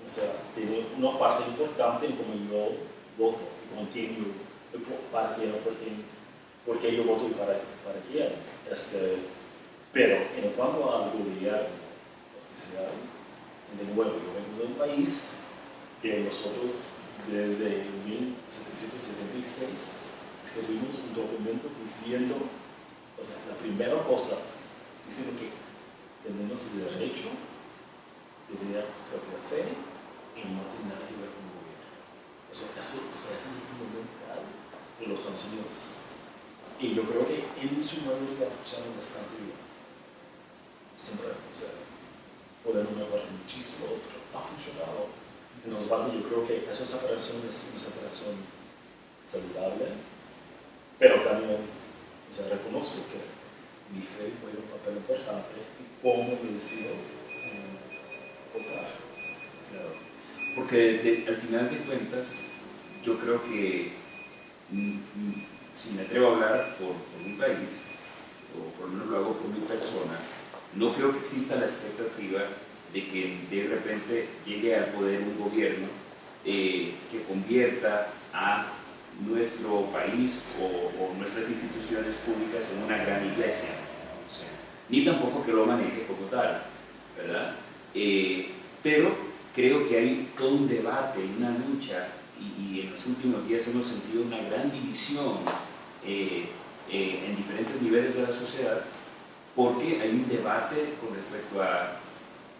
o sea, tiene una parte importante en cómo yo voto, y con quién yo, para quién o por qué yo voto y para quién. Pero en cuanto al gobierno oficial, de nuevo, yo vengo de un país que nosotros desde 1776 escribimos un documento diciendo, o sea, la primera cosa, diciendo que tenemos el derecho de tener propia fe y no tiene nada que ver con el gobierno. O sea, eso es el fundamental de los Estados Unidos. Y yo creo que en su mayoría funcionan bastante bien. Siempre, o sea, podemos mejorar muchísimo, pero ha funcionado. Entonces, yo creo que esa separación es una separación saludable, pero también, o sea, reconozco que mi fe juega un papel importante y cómo me decido votar. Claro. Porque al final de cuentas, yo creo que si me atrevo a hablar por mi país, o por lo menos lo hago por mi persona, no creo que exista la expectativa de que de repente llegue al poder un gobierno que convierta a nuestro país o nuestras instituciones públicas en una gran iglesia, ¿no? O sea, ni tampoco que lo maneje como tal, ¿verdad? Pero creo que hay todo un debate, una lucha, y en los últimos días hemos sentido una gran división en diferentes niveles de la sociedad, porque hay un debate con respecto a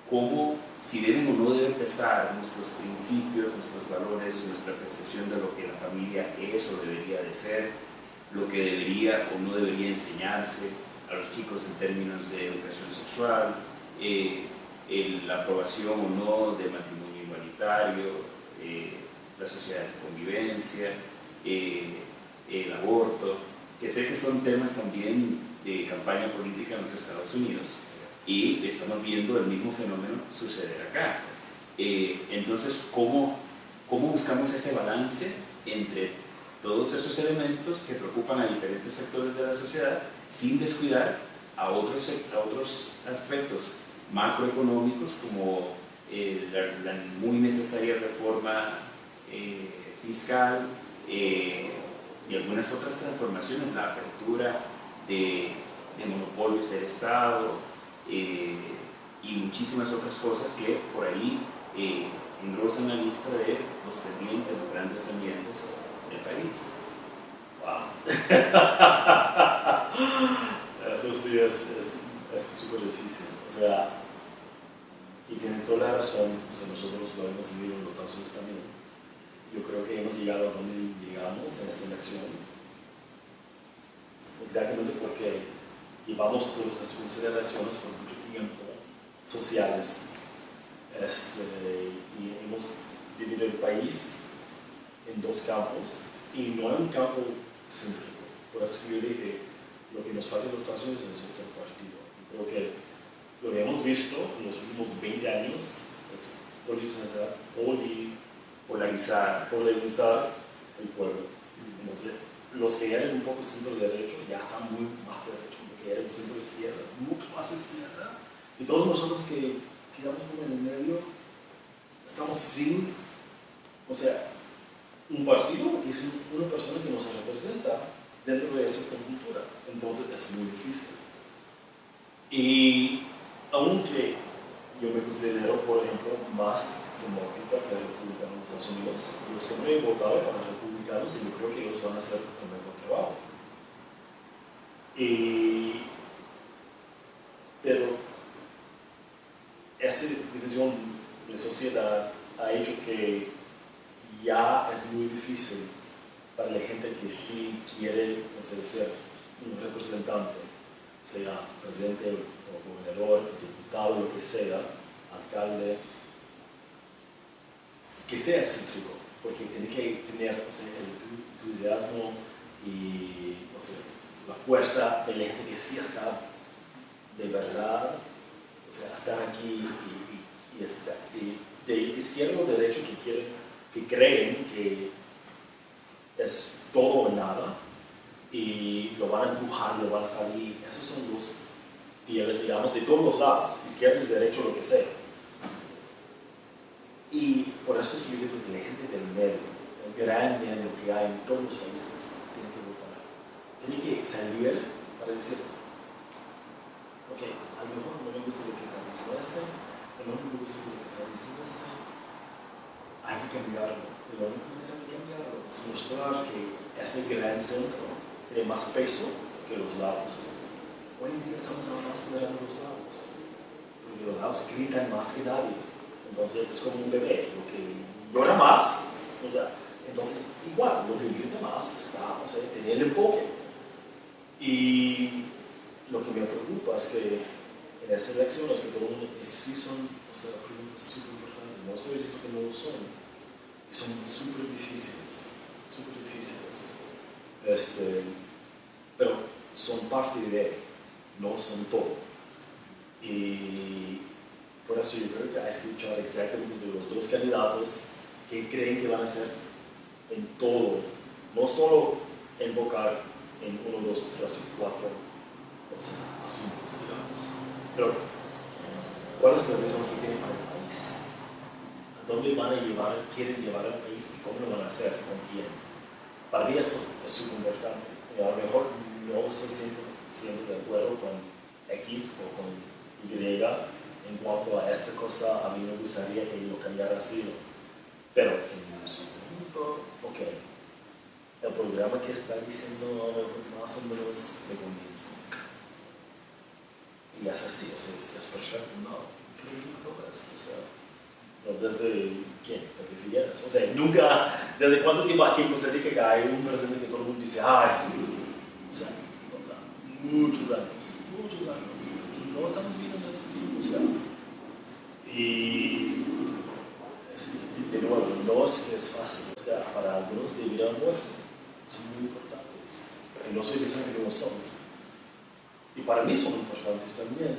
cómo, si deben o no deben pesar nuestros principios, nuestros valores, nuestra percepción de lo que la familia es o debería de ser, lo que debería o no debería enseñarse a los chicos en términos de educación sexual, la aprobación o no del matrimonio igualitario, la sociedad de convivencia, el aborto, que sé que son temas también de campaña política en los Estados Unidos, y estamos viendo el mismo fenómeno suceder acá. Entonces, ¿cómo buscamos ese balance entre todos esos elementos que preocupan a diferentes sectores de la sociedad sin descuidar a otros aspectos macroeconómicos como la muy necesaria reforma fiscal y algunas otras transformaciones, la apertura de monopolios del Estado y muchísimas otras cosas que por ahí engrosan la lista de los pendientes, los grandes pendientes del país. Wow. Eso sí es súper difícil. O sea, y tienen toda la razón, o sea, nosotros lo hemos vivido en los Estados Unidos también. Yo creo que hemos llegado a donde llegamos en esta elección exactamente porque llevamos todas las consideraciones por mucho tiempo sociales y hemos dividido el país en dos campos y no en un campo céntrico. Por eso yo dije, lo que nos falta en los Estados Unidos es otro partido. Yo creo que lo que hemos visto en los últimos 20 años es polarizar el pueblo. Entonces, los que eran un poco centro derecho ya están muy más derecho, los que eran centro izquierda, mucho más izquierda. Y todos nosotros que quedamos como en el medio, estamos sin, o sea, un partido es una persona que nos representa dentro de esa conjuntura. Entonces es muy difícil. Y aunque yo me considero, por ejemplo, más demócrata que republicano en los Estados Unidos, yo siempre he votado para los republicanos y yo creo que ellos van a hacer un mejor trabajo. Pero esa división de sociedad ha hecho que ya es muy difícil para la gente que sí quiere, no sé, ser un representante, sea presidente o gobernador, diputado, lo que sea, alcalde, que sea cítrico, porque tiene que tener, o sea, el entusiasmo y, o sea, la fuerza de la gente que sí está de verdad, o sea, estar aquí y de izquierda o derecho que creen que es todo o nada y lo van a empujar, lo van a estar ahí. Esos son los fieles, digamos, de todos los lados, izquierda y derecho, lo que sea. Y por eso es que yo digo que la gente del medio, el gran medio que hay en todos los países, tiene que votar. Tiene que salir para decir, ok, a lo mejor no me gusta lo que estás diciendo ese, a lo mejor no me gusta lo que estás diciendo ese, hay que cambiarlo. Y la única manera de cambiarlo es mostrar que ese gran centro tiene más peso que los lados. Hoy en día estamos más mirando los lados, porque los lados gritan más que nadie. Entonces es como un bebé, lo que llora más, o sea, entonces igual, lo que grita más está, o sea, tener el enfoque. Y lo que me preocupa es que en esas elecciones que todo el mundo sí son, o sea, preguntas súper importantes, no sé si que no lo son, y son súper difíciles, pero son parte de, no son todo. Y por eso yo creo que hay que escuchar exactamente de los dos candidatos que creen que van a ser en todo, no solo enfocar en 1, 2, 3, 4 asuntos, digamos, pero cuál es la visión que tienen para el país, a dónde van a llevar, quieren llevar al país y cómo lo van a hacer, con quién. Para mí eso es súper importante. A lo mejor no estoy siempre de acuerdo con X o con Y en cuanto a esta cosa. A mí me gustaría que lo cambiara así, pero en su punto, ok, el programa que está diciendo más o menos me convence. Y es así, o sea, es perfecto, no, ¿qué es? O sea, no, ¿desde quién? ¿Desde Figueres? O sea, nunca, ¿desde cuánto tiempo aquí en Costa Rica que hay un presidente que todo el mundo dice, sí? O sea, muchos años, y no estamos viendo en esos tiempos ya. Y de nuevo, no es fácil, o sea, para algunos de vida o muerte son muy importantes, y no estoy diciendo que no son, y para mí son importantes también,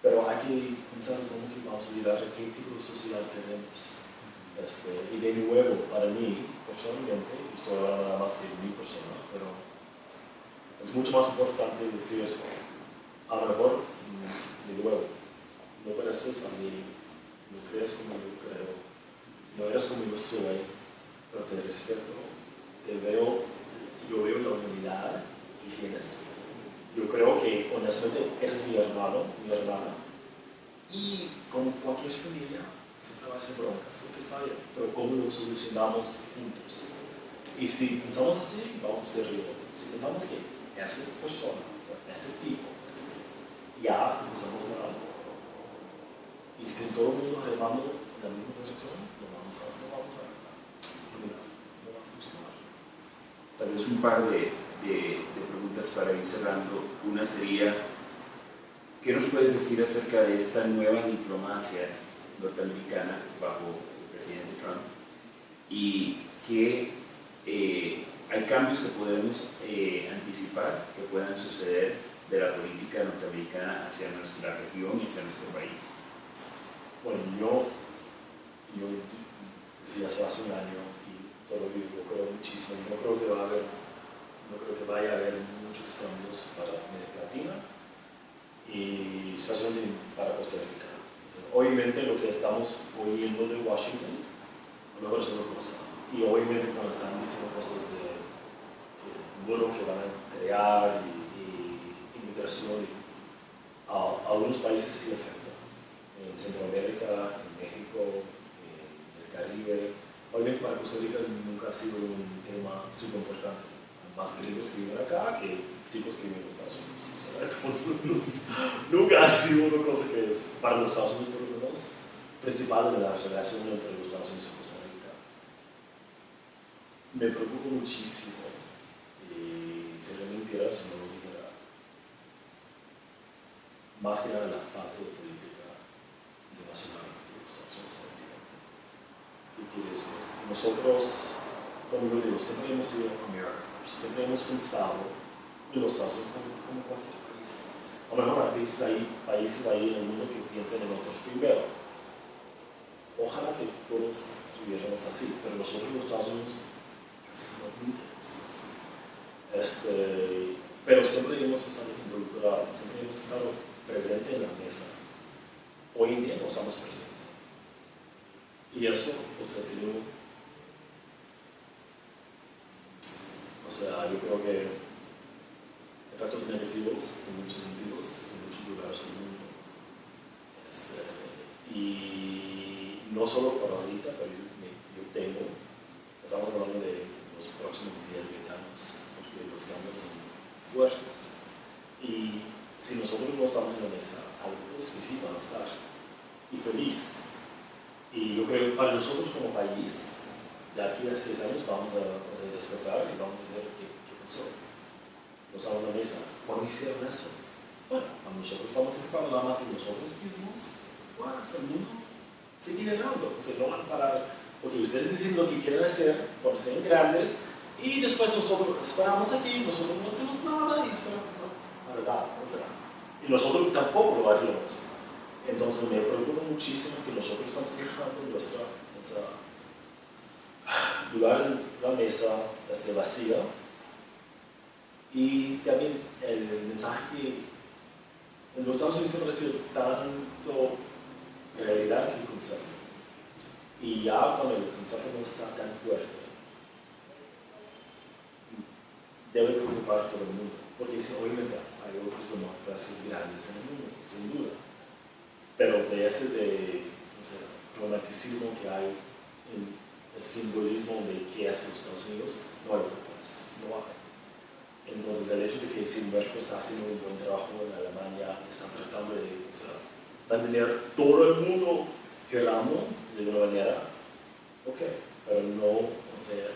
pero hay que pensar cómo que vamos a llegar a qué tipo de sociedad tenemos. Y de nuevo, para mí, personalmente, y solo nada más que mi persona, pero es mucho más importante decir A lo mejor, de nuevo, no pareces a mí, no crees como yo creo, no eres como yo soy, pero te respeto, yo veo la humanidad que tienes. Yo creo que honestamente eres mi hermano, mi hermana, y como cualquier familia, siempre va a ser broncas, lo que está bien, pero cómo lo solucionamos juntos. Y si pensamos así, vamos a ser ricos. Si pensamos que esa persona, ese tipo, ya empezamos a ganar. Y si todo el mundo remando en la misma dirección, no vamos a ganar. No va a funcionar. Tal vez un par de preguntas para ir cerrando. Una sería, ¿qué nos puedes decir acerca de esta nueva diplomacia norteamericana bajo el presidente Trump? Y qué hay cambios que podemos anticipar que puedan suceder de la política norteamericana hacia nuestra región y hacia nuestro país. Bueno, yo decía eso hace un año y todo lo que yo creo muchísimo. No creo que vaya a haber muchos cambios para América Latina y especialmente para Costa Rica. Obviamente lo que estamos oyendo de Washington, a lo mejor es una cosa. Y obviamente cuando están diciendo cosas de muro que van a crear y inmigración, a algunos países sí afecta. En Centroamérica, en México, en el Caribe. Obviamente para Costa Rica nunca ha sido un tema súper importante. Hay más griegos que viven acá que tipos que viven en los Estados Unidos. Entonces nunca ha sido una cosa que es, para los Estados Unidos por lo menos, principal de la relación entre los Estados Unidos y Costa Rica. Me preocupa muchísimo, y sería mentira si no lo dijera, más que nada la falta de política nacional de los Estados Unidos. ¿Qué quiere decir? Nosotros, como yo digo, siempre hemos sido America First, siempre hemos pensado en los Estados Unidos como cualquier país. A lo mejor hay países ahí en el mundo que piensan en otros primero. Ojalá que todos estuviéramos así, pero nosotros los Estados Unidos casi nunca hemos así. Pero siempre hemos estado involucrados, siempre hemos estado presentes en la mesa. Hoy en día no estamos presentes. Y eso, yo creo que efectos negativos en muchos sentidos, en muchos lugares del mundo. Y no solo para ahorita, pero yo temo, estamos hablando de los próximos 10, 20 años, porque los cambios son fuertes. Y si nosotros no estamos en la mesa, algunos que sí van a estar, y feliz. Y yo creo que para nosotros como país, de aquí a 6 años vamos a despertar y vamos a hacer qué pasó. No estamos en la mesa. ¿Cuándo hicieron eso? Bueno, cuando nosotros estamos enfocados nada más en nosotros mismos, el mundo sigue generando. No van a parar, porque ustedes dicen lo que quieren hacer, cuando sean grandes, y después nosotros esperamos aquí, nosotros no hacemos nada y esperamos. La verdad, no será. Y nosotros tampoco lo haríamos. Entonces me preocupa muchísimo que nosotros estamos trabajando en nuestra lugar en la mesa vacía. Y también el mensaje que en los Estados Unidos siempre ha sido tanto realidad que concepto. Y ya cuando el concepto no está tan fuerte, debe preocupar a todo el mundo. Porque obviamente hay otras democracias grandes en el mundo, sin duda. Pero de ese romanticismo que hay en el simbolismo de qué es los Estados Unidos, no hay otro país, no hay. Entonces el hecho de que Silberto está haciendo un buen trabajo en Alemania, están tratando de mantener todo el mundo girando de una manera, ok, pero no, ese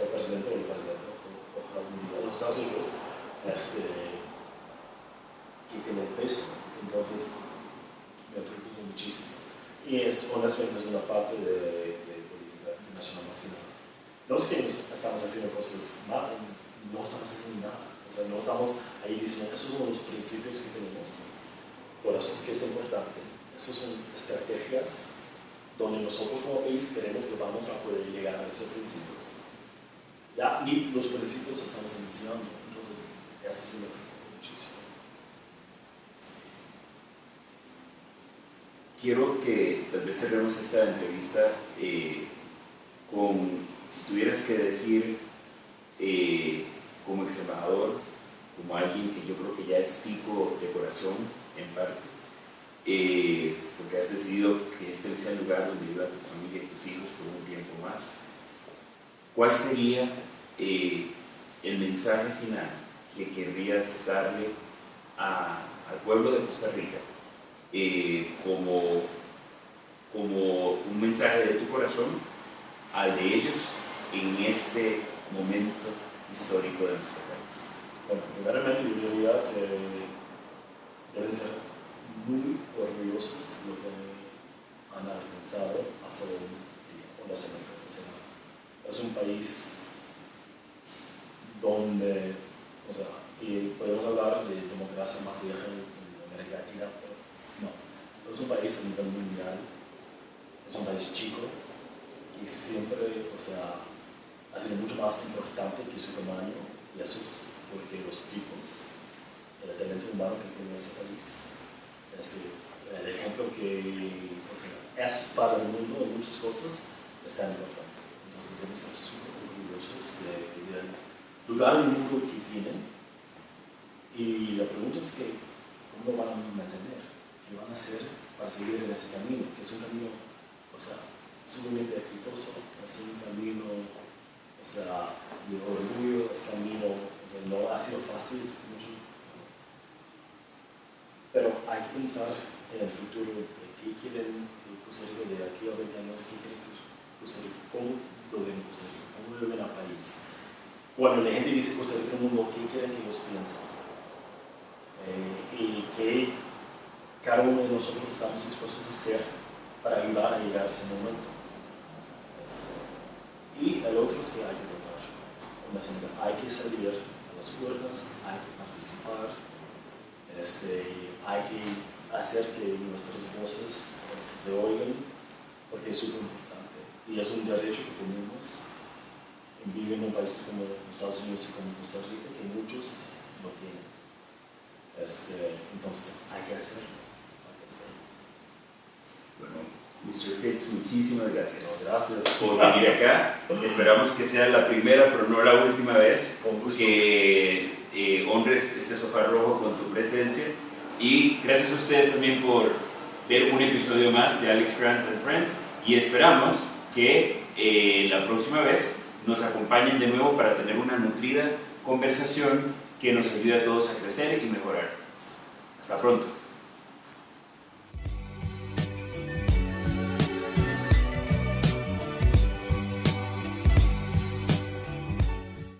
presidente o el presidente, ojalá de los Estados Unidos, que tiene el peso. Entonces me preocupa muchísimo. Y honestamente es una parte de política internacional más que nada. No es que estamos haciendo cosas mal, no estamos haciendo nada. No estamos ahí diciendo, esos son los principios que tenemos. Por eso es que es importante. Esas son estrategias donde nosotros como país queremos que vamos a poder llegar a esos principios. Ya ni los principios estamos mencionando. Entonces, eso sí me preocupa muchísimo. quiero que tal vez cerremos esta entrevista con, si tuvieras que decir como ex embajador, como alguien que yo creo que ya es tico de corazón en parte, porque has decidido que este sea el lugar donde viva tu familia y tus hijos por un tiempo más, ¿cuál sería el mensaje final que querrías darle al pueblo de Costa Rica como un mensaje de tu corazón al de ellos en este momento histórico de nuestro país? Bueno, primeramente yo diría que deben ser muy orgullosos de lo que han alcanzado hasta hoy día, honestamente. O sea, es un país donde, o sea, y podemos hablar de democracia más vieja en América Latina, pero no. Es un país a nivel mundial, es un país chico y siempre, o sea, ha sido mucho más importante que su tamaño, y eso es porque los tipos, el talento humano que tiene ese país, el ejemplo que, o sea, es para el mundo en muchas cosas, es tan importante. Entonces deben ser súper orgullosos del lugar en el mundo que tienen. Y la pregunta es que, ¿cómo lo van a mantener? ¿Qué van a hacer para seguir en ese camino? Que es un camino, o sea, sumamente exitoso, es un camino, o sea, de orgullo, es camino, o sea, no ha sido fácil mucho, pero hay que pensar en el futuro, de qué quieren Costa Rica de aquí a 20 años, qué quieren Costa Rica, cómo lo ven Costa Rica, cómo lo ven al país. Cuando la gente dice Costa Rica en el mundo, ¿qué quieren que ellos piensen? Y que cada uno de nosotros estamos dispuestos a hacer para ayudar a llegar a ese momento. Y el otro es que hay que votar. Hay que salir a las urnas, hay que participar, hay que hacer que nuestras voces se oigan, porque es súper importante. Y es un derecho que tenemos en vivir en un país como Estados Unidos y como Costa Rica, que muchos no tienen. Entonces hay que hacerlo. Bueno, Mr. Fitz, muchísimas gracias. Gracias por venir acá. Esperamos que sea la primera, pero no la última vez que honres este sofá rojo con tu presencia. Y gracias a ustedes también por ver un episodio más de Alex Grant and Friends. Y esperamos que la próxima vez nos acompañen de nuevo para tener una nutrida conversación que nos ayude a todos a crecer y mejorar. Hasta pronto.